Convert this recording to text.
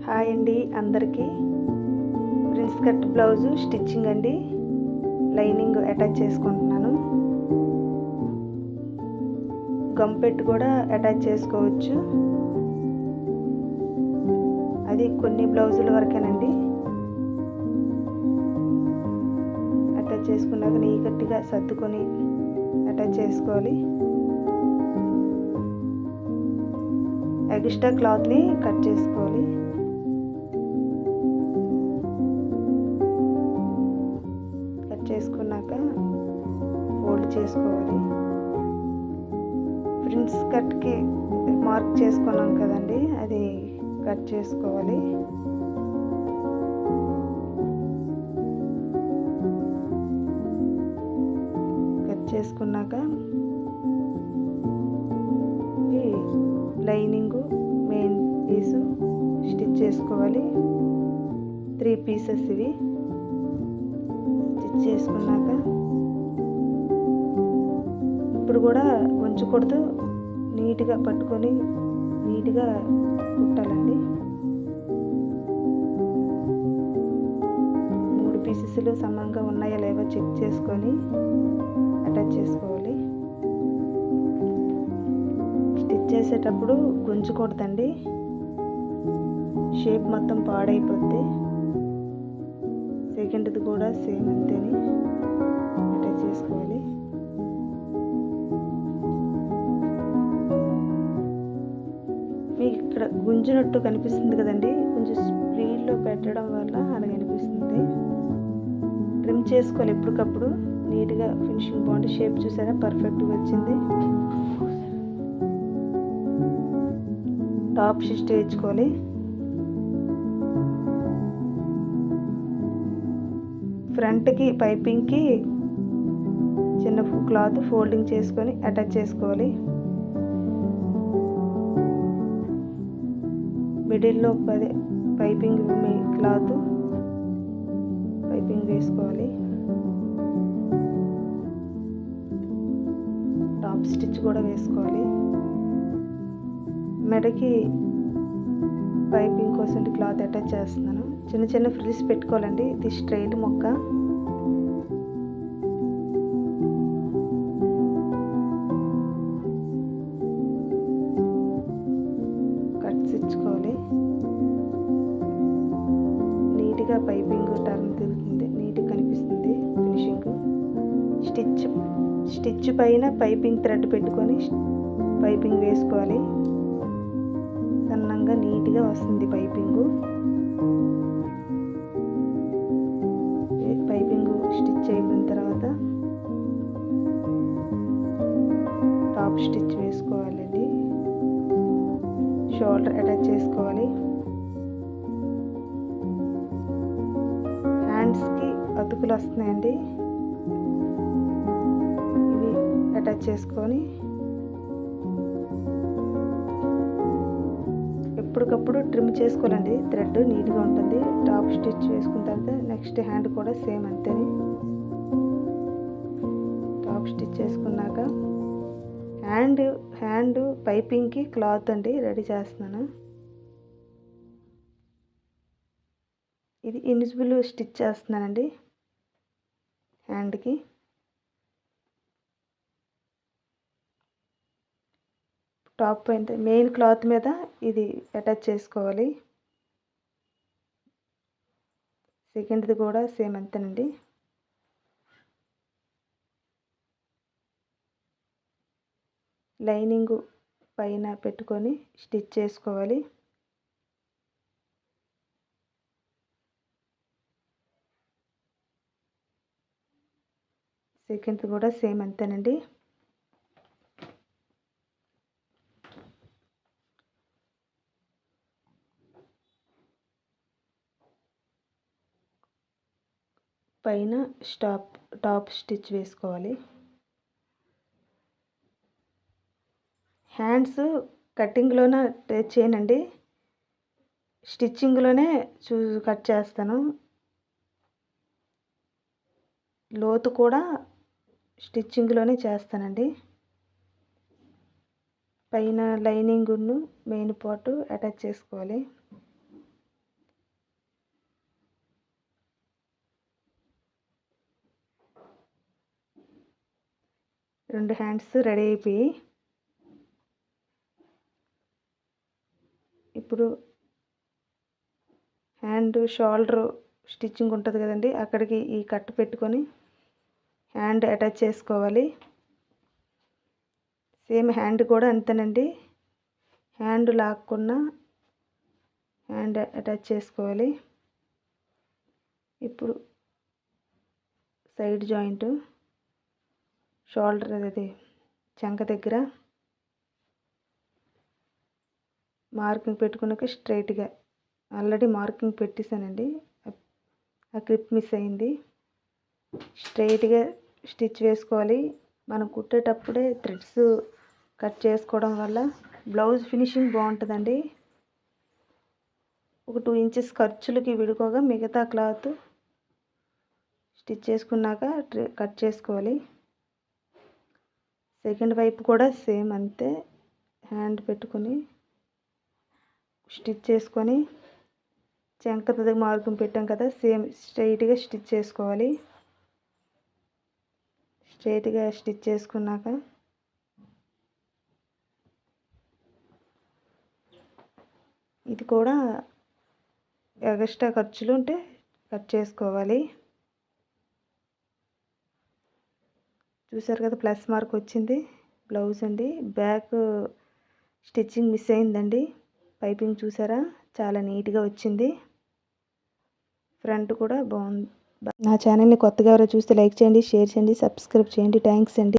Hi అండి అందరికీ. Prince cut blouse stitching అండి. లైనింగ్ అటాచ్ చేసుకుంటున్నాను. గమ్ పెట్టి కూడా అటాచ్ చేసుకోవచ్చు. అది కొన్ని బ్లౌజుల వరకేనండి. అటాచ్ చేసుకున్నాక నీట్గా సర్దుకొని అటాచ్ చేసుకోవాలి. ఎక్స్ట్రా క్లాత్ని కట్ చేసుకోవాలి. కట్ చేసుకున్నాక ఫోల్డ్ చేసుకోవాలి. ప్రిన్స్ కట్కి మార్క్ చేసుకున్నాం కదండి, అది కట్ చేసుకోవాలి. కట్ చేసుకున్నాక లైనింగు మెయిన్ పీసు స్టిచ్ చేసుకోవాలి. 3 పీసెస్ ఇవి స్టిచ్ చేసుకున్నాక ఇప్పుడు కూడా ఉంచకూడదు, నీట్గా పట్టుకొని నీట్గా కుట్టాలండి. 3 పీసెస్లు సమంగా ఉన్నాయా లేవో చెక్ చేసుకొని అటాచ్ చేసుకోవాలి. స్టిచ్ చేసేటప్పుడు గుంజకూడదండి, షేప్ మొత్తం పాడైపోద్ది. సెకండ్ది కూడా సేమ్ అంతేని అటాచ్ చేసుకోవాలి. మీకు ఇక్కడ గుంజినట్టు కనిపిస్తుంది కదండి, కొంచెం స్పీడ్లో పెట్టడం వల్ల అలా కనిపిస్తుంది. ట్రిమ్ చేసుకోవాలి ఎప్పటికప్పుడు, నీట్గా ఫినిషింగ్ బాగుంది. షేప్ చూసారా పర్ఫెక్ట్గా వచ్చింది. టాప్ స్టిచ్ వేయించుకోవాలి. ఫ్రంట్కి పైపింగ్కి చిన్న క్లాత్ ఫోల్డింగ్ చేసుకొని అటాచ్ చేసుకోవాలి. మిడిల్లో పైపింగ్ క్లాత్ పైపింగ్ వేసుకోవాలి. టాప్ స్టిచ్ కూడా వేసుకోవాలి. మెడకి పైపింగ్ కోసం క్లాత్ అటాచ్ చేస్తున్నాను. చిన్న చిన్న ఫ్రిల్స్ పెట్టుకోవాలండి. ఇది స్ట్రైట్ మొక్క. కట్స్ ఇచ్చుకోవాలి. నీట్గా పైపింగ్ టర్న్ తిరుగుతుంది, నీట్గా కనిపిస్తుంది ఫినిషింగ్. స్టిచ్ పైన పైపింగ్ థ్రెడ్ పెట్టుకొని పైపింగ్ వేసుకోవాలి. సన్నంగా నీట్గా వస్తుంది పైపింగు. పైపింగు స్టిచ్ అయిపోయిన తర్వాత టాప్ స్టిచ్ వేసుకోవాలండి. షోల్డర్ అటాచ్ చేసుకోవాలి. హ్యాండ్స్కి అతుకులు వస్తున్నాయండి, ఇవి అటాచ్ చేసుకొని ఎప్పటికప్పుడు ట్రిమ్ చేసుకోవాలండి. థ్రెడ్ నీట్గా ఉంటుంది. టాప్ స్టిచ్ వేసుకున్న తర్వాత నెక్స్ట్ హ్యాండ్ కూడా సేమ్ అంతేని. టాప్ స్టిచ్ చేసుకున్నాక హ్యాండ్ పైపింగ్కి క్లాత్ అండి రెడీ చేస్తున్నాను. ఇది ఇన్విజిబుల్ స్టిచ్ చేస్తున్నానండి హ్యాండ్కి. టాప్ పైన మెయిన్ క్లాత్ మీద ఇది అటాచ్ చేసుకోవాలి. సెకండ్ది కూడా సేమ్ అంతేనండి. లైనింగ్ పైన పెట్టుకొని స్టిచ్ చేసుకోవాలి. సెకండ్ది కూడా సేమ్ అంతేనండి. పైన టాప్ స్టిచ్ వేసుకోవాలి. హ్యాండ్స్ కటింగ్లోనే చేయనండి, స్టిచ్చింగ్లోనే కట్ చేస్తాను. లోతు కూడా స్టిచ్చింగ్లోనే చేస్తానండి. పైన లైనింగ్ను మెయిన్ పార్ట్ అటాచ్ చేసుకోవాలి. 2 హ్యాండ్స్ రెడీ అయిపోయి ఇప్పుడు హ్యాండ్ షోల్డర్ స్టిచ్చింగ్ ఉంటుంది కదండి, అక్కడికి ఈ కట్ పెట్టుకొని హ్యాండ్ అటాచ్ చేసుకోవాలి. సేమ్ హ్యాండ్ కూడా అంతేనండి, హ్యాండ్ లాక్కున్న హ్యాండ్ అటాచ్ చేసుకోవాలి. ఇప్పుడు సైడ్ జాయింట్ షోల్డర్ అది చంక దగ్గర మార్కింగ్ పెట్టుకున్నాక స్ట్రైట్గా ఆల్రెడీ మార్కింగ్ పెట్టేశానండి, ఆ క్లిప్ మిస్ అయింది. స్ట్రైట్గా స్టిచ్ వేసుకోవాలి. మనం కుట్టేటప్పుడే థ్రెడ్స్ కట్ చేసుకోవడం వల్ల బ్లౌజ్ ఫినిషింగ్ బాగుంటుందండి. ఒక 2 ఇంచెస్ ఖర్చులకి విడుకోగా మిగతా క్లాత్ స్టిచ్ చేసుకున్నాక కట్ చేసుకోవాలి. సెకండ్ వైపు కూడా సేమ్ అంతే, హ్యాండ్ పెట్టుకొని స్టిచ్ చేసుకొని చంక దగ్గర మార్కింగ్ పెట్టాం కదా, సేమ్ స్ట్రైట్గా స్టిచ్ చేసుకోవాలి. స్ట్రైట్గా స్టిచ్ చేసుకున్నాక ఇది కూడా ఎక్స్ట్రా ఖర్చులు ఉంటే కట్ చేసుకోవాలి. చూసారు కదా, ప్లస్ మార్క్ వచ్చింది. బ్లౌజ్ అండి, బ్యాక్ స్టిచ్చింగ్ మిస్ అయిందండి. పైపింగ్ చూసారా, చాలా నీట్గా వచ్చింది. ఫ్రంట్ కూడా బాగుంది. నా ఛానల్ని కొత్తగా ఎవరో చూస్తే లైక్ చేయండి, షేర్ చేయండి, సబ్స్క్రైబ్ చేయండి. థ్యాంక్స్ అండి.